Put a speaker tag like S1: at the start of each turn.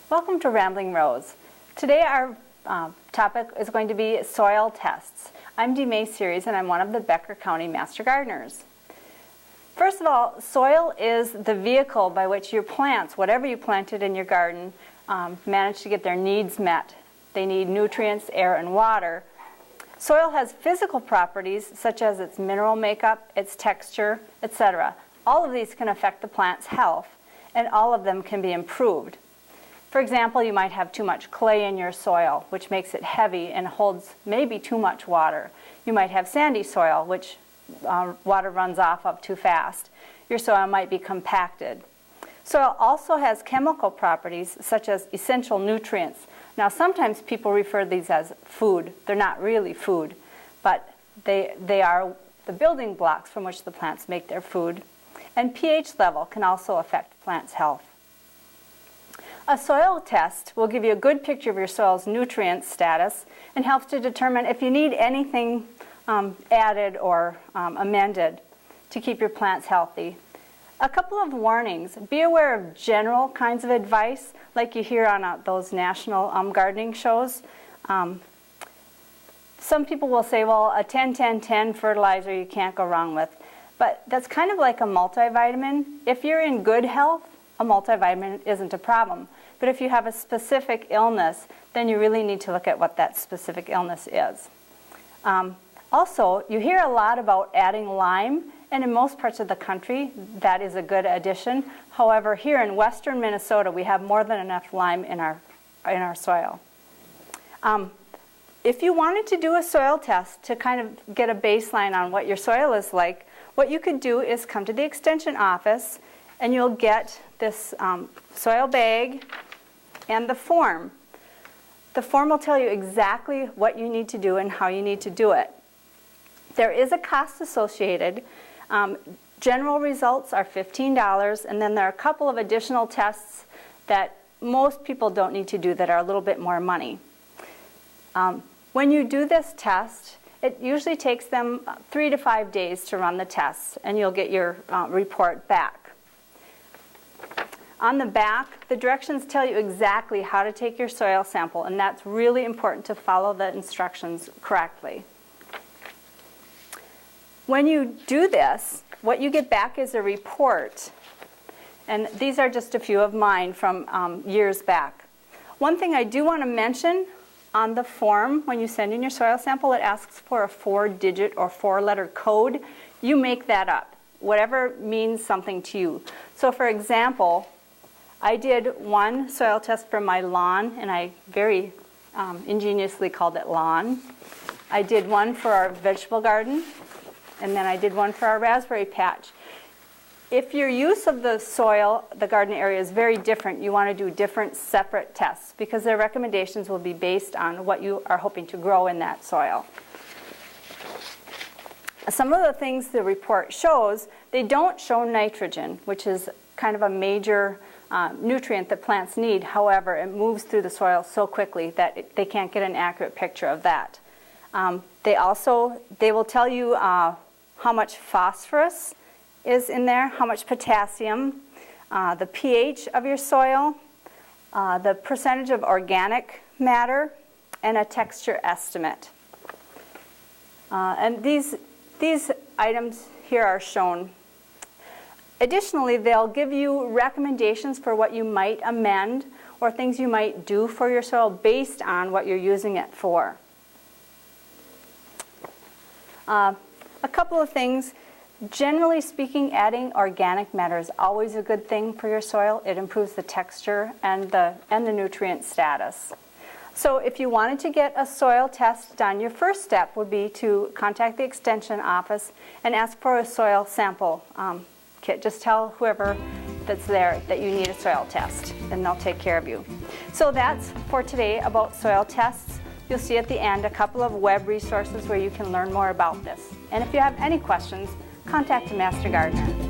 S1: Welcome to Rambling Rose. Today our topic is going to be soil tests. I'm Dee May Series and I'm one of the Becker County Master Gardeners. First of all, soil is the vehicle by which your plants, whatever you planted in your garden, manage to get their needs met. They need nutrients, air, and water. Soil has physical properties such as its mineral makeup, its texture, etc. All of these can affect the plant's health, and all of them can be improved. For example, you might have too much clay in your soil, which makes it heavy and holds maybe too much water. You might have sandy soil, which water runs off of too fast. Your soil might be compacted. Soil also has chemical properties such as essential nutrients. Now sometimes people refer to these as food. They're not really food, but they are the building blocks from which the plants make their food. And pH level can also affect plants' health. A soil test will give you a good picture of your soil's nutrient status and helps to determine if you need anything added or amended to keep your plants healthy. A couple of warnings. Be aware of general kinds of advice like you hear on those national gardening shows. Some people will say, well, a 10-10-10 fertilizer you can't go wrong with. But that's kind of like a multivitamin. If you're in good health, a multivitamin isn't a problem. But if you have a specific illness, then you really need to look at what that specific illness is. Also, you hear a lot about adding lime, and in most parts of the country, that is a good addition. However, here in western Minnesota, we have more than enough lime in our soil. If you wanted to do a soil test to kind of get a baseline on what your soil is like, what you could do is come to the extension office, and you'll get this soil bag and the form. The form will tell you exactly what you need to do and how you need to do it. There is a cost associated. General results are $15, and then there are a couple of additional tests that most people don't need to do that are a little bit more money. When you do this test, it usually takes them 3 to 5 days to run the tests, and you'll get your report back. On the back, the directions tell you exactly how to take your soil sample, and that's really important to follow the instructions correctly. When you do this, what you get back is a report, and these are just a few of mine from years back. One thing I do want to mention, on the form, when you send in your soil sample, it asks for a 4-digit or 4-letter code. You make that up, whatever means something to you. So for example, I did one soil test for my lawn, and I very ingeniously called it lawn. I did one for our vegetable garden, and then I did one for our raspberry patch. If your use of the soil, the garden area, is very different, you want to do different separate tests because their recommendations will be based on what you are hoping to grow in that soil. Some of the things the report shows, they don't show nitrogen, which is kind of a major nutrient that plants need. However, it moves through the soil so quickly that they can't get an accurate picture of that. They will tell you how much phosphorus is in there, how much potassium, the pH of your soil, the percentage of organic matter, and a texture estimate. And these items here are shown. Additionally, they'll give you recommendations for what you might amend or things you might do for your soil based on what you're using it for. A couple of things. Generally speaking, adding organic matter is always a good thing for your soil. It improves the texture and the nutrient status. So if you wanted to get a soil test done, your first step would be to contact the extension office and ask for a soil sample kit. Just tell whoever that's there that you need a soil test, and they'll take care of you. So that's for today about soil tests. You'll see at the end a couple of web resources where you can learn more about this. And if you have any questions, contact a Master Gardener.